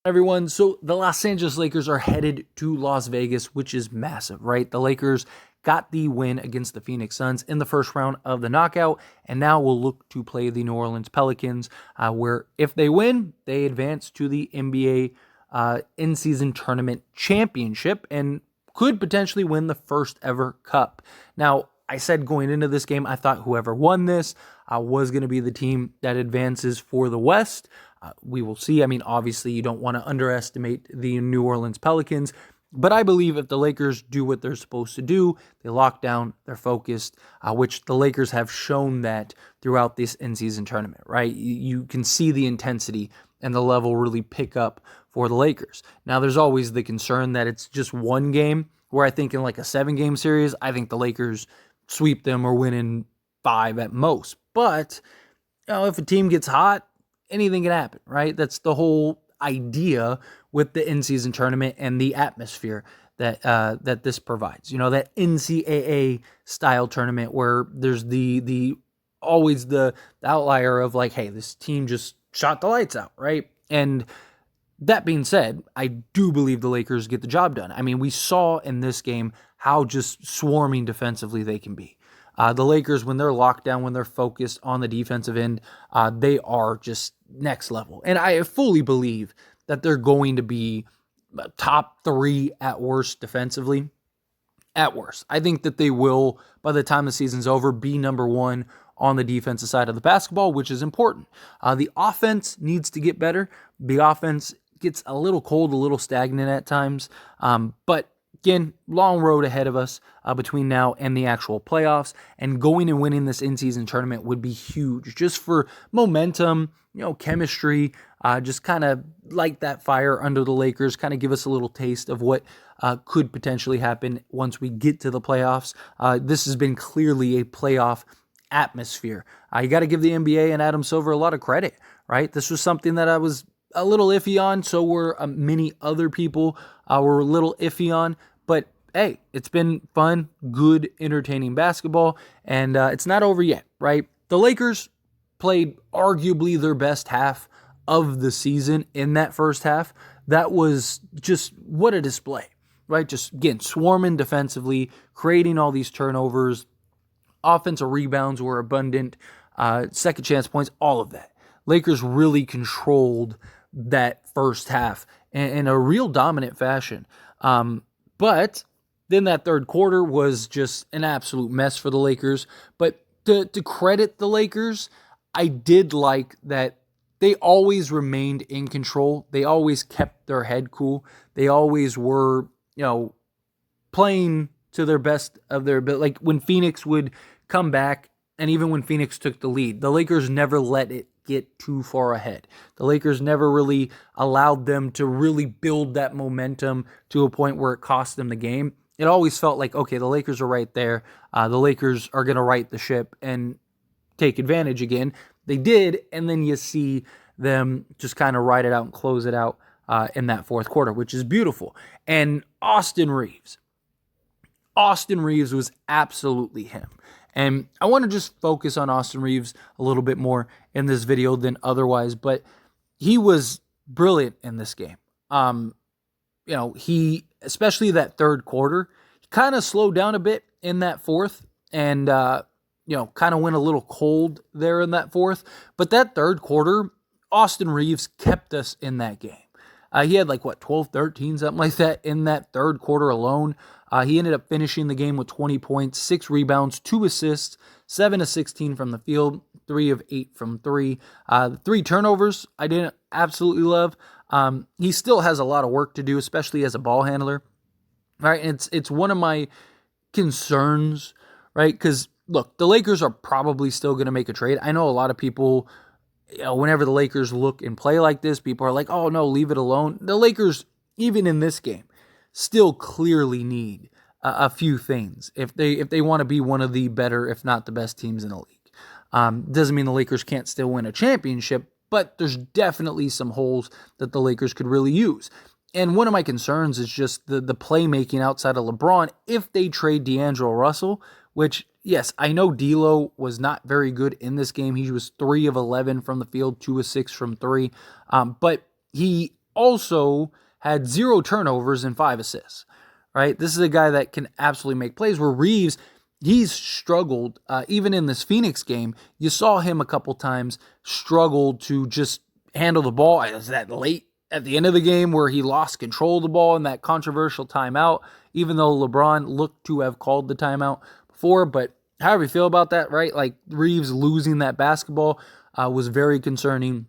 Everyone, so the Los Angeles Lakers are headed to Las Vegas, which is massive, right? The Lakers got the win against the Phoenix Suns in the first round of the knockout, and now will look to play the New Orleans Pelicans, where if they win, they advance to the NBA in-season tournament championship and could potentially win the first ever cup. Now, I said going into this game, I thought whoever won this was going to be the team that advances for the West. We will see. I mean, obviously, you don't want to underestimate the New Orleans Pelicans, but I believe if the Lakers do what they're supposed to do, they lock down, they're focused, which the Lakers have shown that throughout this in-season tournament, right? You can see the intensity and the level really pick up for the Lakers. Now, there's always the concern that it's just one game, where I think in like a 7-game series, I think the Lakers sweep them or win in 5 at most. But, if a team gets hot, anything can happen, right? That's the whole idea with the in-season tournament and the atmosphere that this provides. That NCAA style tournament where there's the always the outlier of like, hey, this team just shot the lights out, right? And that being said, I do believe the Lakers get the job done. I mean, we saw in this game how just swarming defensively they can be. The Lakers, when they're locked down, when they're focused on the defensive end, they are just next level. And I fully believe that they're going to be top 3 at worst defensively. At worst. I think that they will, by the time the season's over, be number 1 on the defensive side of the basketball, which is important. The offense needs to get better. The offense gets a little cold, a little stagnant at times. But again, long road ahead of us between now and the actual playoffs, and going and winning this in-season tournament would be huge just for momentum, chemistry, just kind of light that fire under the Lakers, kind of give us a little taste of what could potentially happen once we get to the playoffs. This has been clearly a playoff atmosphere. You got to give the NBA and Adam Silver a lot of credit, right? This was something that I was a little iffy on, so were many other people were a little iffy on, but hey, it's been fun, good, entertaining basketball, and it's not over yet, right? The Lakers played arguably their best half of the season in that first half. That was just what a display, right? Just, again, swarming defensively, creating all these turnovers, offensive rebounds were abundant, second chance points, all of that. Lakers really controlled that first half in a real dominant fashion. But then that third quarter was just an absolute mess for the Lakers. But to credit the Lakers, I did like that they always remained in control. They always kept their head cool. They always were, playing to their best of their ability. Like when Phoenix would come back, and even when Phoenix took the lead, the Lakers never let it get too far ahead. The Lakers never really allowed them to really build that momentum to a point where it cost them the game. It always felt like, okay, the Lakers are right there. The Lakers are going to right the ship and take advantage again. They did, and then you see them just kind of ride it out and close it out in that fourth quarter, which is beautiful. And Austin Reaves was absolutely him. And I want to just focus on Austin Reaves a little bit more in this video than otherwise, but he was brilliant in this game. He, especially that third quarter, he kind of slowed down a bit in that fourth and, kind of went a little cold there in that fourth. But that third quarter, Austin Reaves kept us in that game. He had 12, 13, something like that in that third quarter alone. He ended up finishing the game with 20 points, 6 rebounds, 2 assists, 7 of 16 from the field, 3 of 8 from 3. 3 turnovers I didn't absolutely love. He still has a lot of work to do, especially as a ball handler. Right? And it's one of my concerns, right? Because, look, the Lakers are probably still going to make a trade. I know a lot of people, whenever the Lakers look and play like this, people are like, oh, no, leave it alone. The Lakers, even in this game, still clearly need a few things if they want to be one of the better, if not the best teams in the league. Doesn't mean the Lakers can't still win a championship, but there's definitely some holes that the Lakers could really use. And one of my concerns is just the playmaking outside of LeBron if they trade D'Angelo Russell, which, yes, I know D'Lo was not very good in this game. He was 3 of 11 from the field, 2 of 6 from 3. But he also had 0 turnovers and 5 assists, right? This is a guy that can absolutely make plays, where Reaves, he's struggled. Even in this Phoenix game, you saw him a couple times struggle to just handle the ball. It was that late at the end of the game where he lost control of the ball in that controversial timeout, even though LeBron looked to have called the timeout before. But however you feel about that, right? Like, Reaves losing that basketball was very concerning.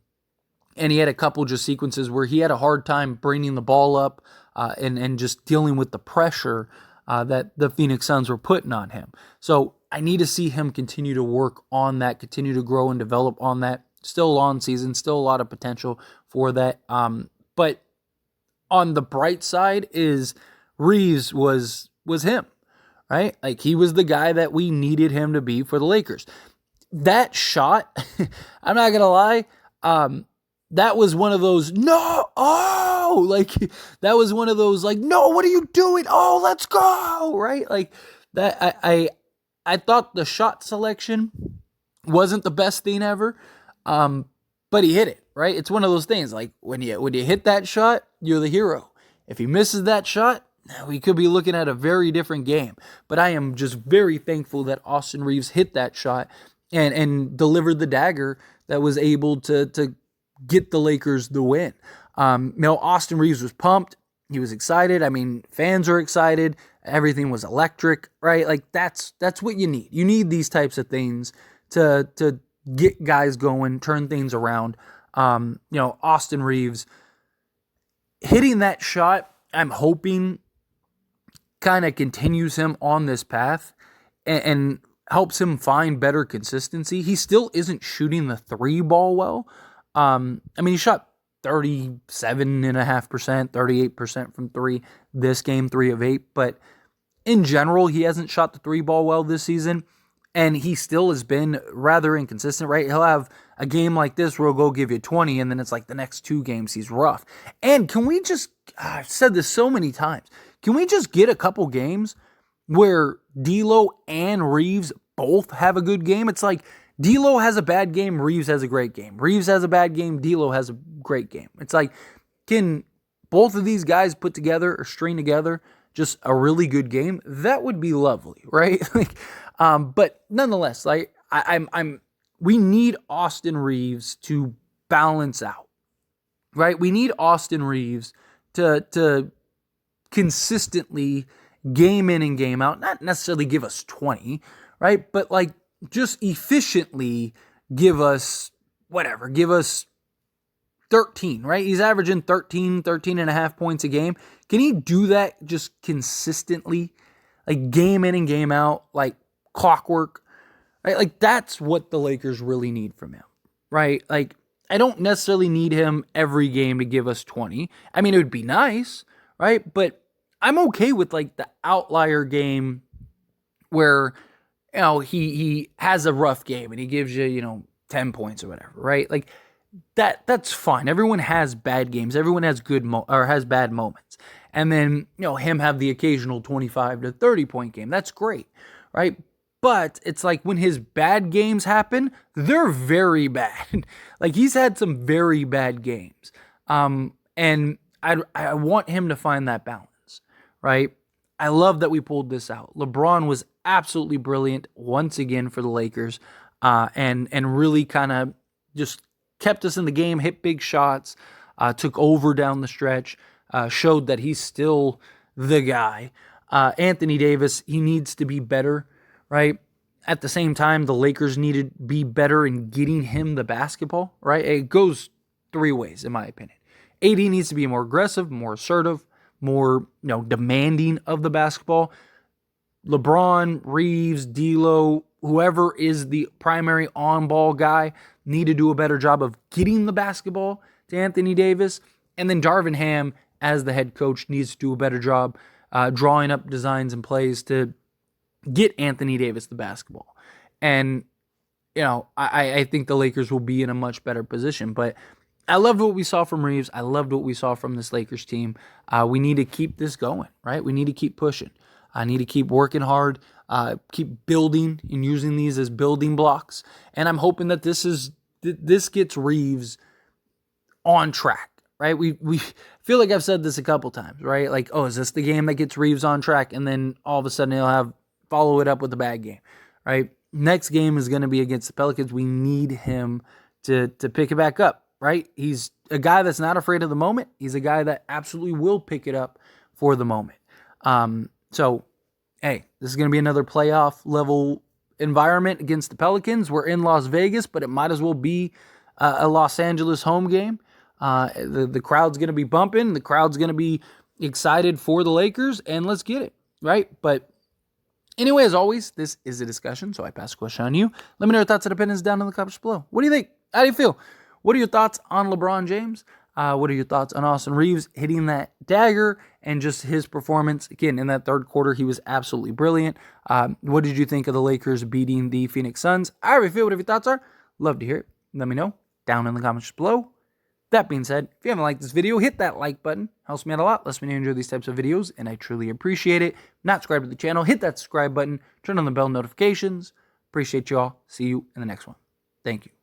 And he had a couple just sequences where he had a hard time bringing the ball up and just dealing with the pressure that the Phoenix Suns were putting on him. So I need to see him continue to work on that, continue to grow and develop on that. Still a long season, still a lot of potential for that. But on the bright side is Reaves was him, right? Like, he was the guy that we needed him to be for the Lakers. That shot, I'm not going to lie, that was one of those, no, oh, like, that was one of those, like, no, what are you doing? Oh, let's go, right? Like, that, I thought the shot selection wasn't the best thing ever, but he hit it, right? It's one of those things, like, when you hit that shot, you're the hero. If he misses that shot, we could be looking at a very different game. But I am just very thankful that Austin Reaves hit that shot and delivered the dagger that was able to get the Lakers the win. Austin Reaves was pumped. He was excited. I mean, fans are excited. Everything was electric, right? Like, that's what you need. You need these types of things to get guys going, turn things around. Austin Reaves hitting that shot, I'm hoping kind of continues him on this path and helps him find better consistency. He still isn't shooting the 3 ball well. He shot 37.5%, 38% from 3 this game, 3 of 8. But in general, he hasn't shot the 3 ball well this season. And he still has been rather inconsistent, right? He'll have a game like this where he'll go give you 20, and then it's like the next 2 games he's rough. And can we just, I've said this so many times, can we just get a couple games where D'Lo and Reaves both have a good game? It's like D'Lo has a bad game, Reaves has a great game. Reaves has a bad game, D'Lo has a great game. It's like, can both of these guys put together or string together just a really good game? That would be lovely, right? But nonetheless, like, we need Austin Reaves to balance out, right? We need Austin Reaves to consistently, game in and game out, not necessarily give us 20, right? But like, just efficiently give us 13, right? He's averaging 13 and a half points a game. Can he do that just consistently, like, game in and game out, like clockwork, right? Like, that's what the Lakers really need from him, right? Like, I don't necessarily need him every game to give us 20. I mean, it would be nice, right? But I'm okay with, like, the outlier game where, he has a rough game and he gives you, 10 points or whatever, right? Like, that's fine. Everyone has bad games. Everyone has has bad moments. And then, him have the occasional 25 to 30 point game. That's great, right? But it's like, when his bad games happen, they're very bad. Like, he's had some very bad games. And I want him to find that balance, right? I love that we pulled this out. LeBron was absolutely brilliant once again for the Lakers, and really kind of just kept us in the game, hit big shots, took over down the stretch, showed that he's still the guy. Anthony Davis, he needs to be better, right? At the same time, the Lakers need to be better in getting him the basketball, right? It goes 3 ways, in my opinion. AD needs to be more aggressive, more assertive, more, demanding of the basketball. LeBron, Reaves, D'Lo, whoever is the primary on-ball guy, need to do a better job of getting the basketball to Anthony Davis. And then Darvin Ham, as the head coach, needs to do a better job drawing up designs and plays to get Anthony Davis the basketball. And, I think the Lakers will be in a much better position. But I loved what we saw from Reaves. I loved what we saw from this Lakers team. We need to keep this going, right? We need to keep pushing. I need to keep working hard, keep building and using these as building blocks. And I'm hoping that this gets Reaves on track, right? We feel like I've said this a couple times, right? Like, oh, is this the game that gets Reaves on track? And then all of a sudden he'll follow it up with a bad game, right? Next game is going to be against the Pelicans. We need him to pick it back up, right? He's a guy that's not afraid of the moment. He's a guy that absolutely will pick it up for the moment. So, hey, this is going to be another playoff level environment against the Pelicans. We're in Las Vegas, but it might as well be a Los Angeles home game. The crowd's going to be bumping. The crowd's going to be excited for the Lakers, and let's get it, right? But anyway, as always, this is a discussion, so I pass the question on you. Let me know your thoughts and opinions down in the comments below. What do you think? How do you feel? What are your thoughts on LeBron James? What are your thoughts on Austin Reaves hitting that dagger and just his performance? Again, in that third quarter, he was absolutely brilliant. What did you think of the Lakers beating the Phoenix Suns? However you feel, whatever your thoughts are, love to hear it. Let me know down in the comments below. That being said, if you haven't liked this video, hit that like button. Helps me out a lot. Lets me know you enjoy these types of videos, and I truly appreciate it. Not subscribed to the channel, hit that subscribe button. Turn on the bell notifications. Appreciate you all. See you in the next one. Thank you.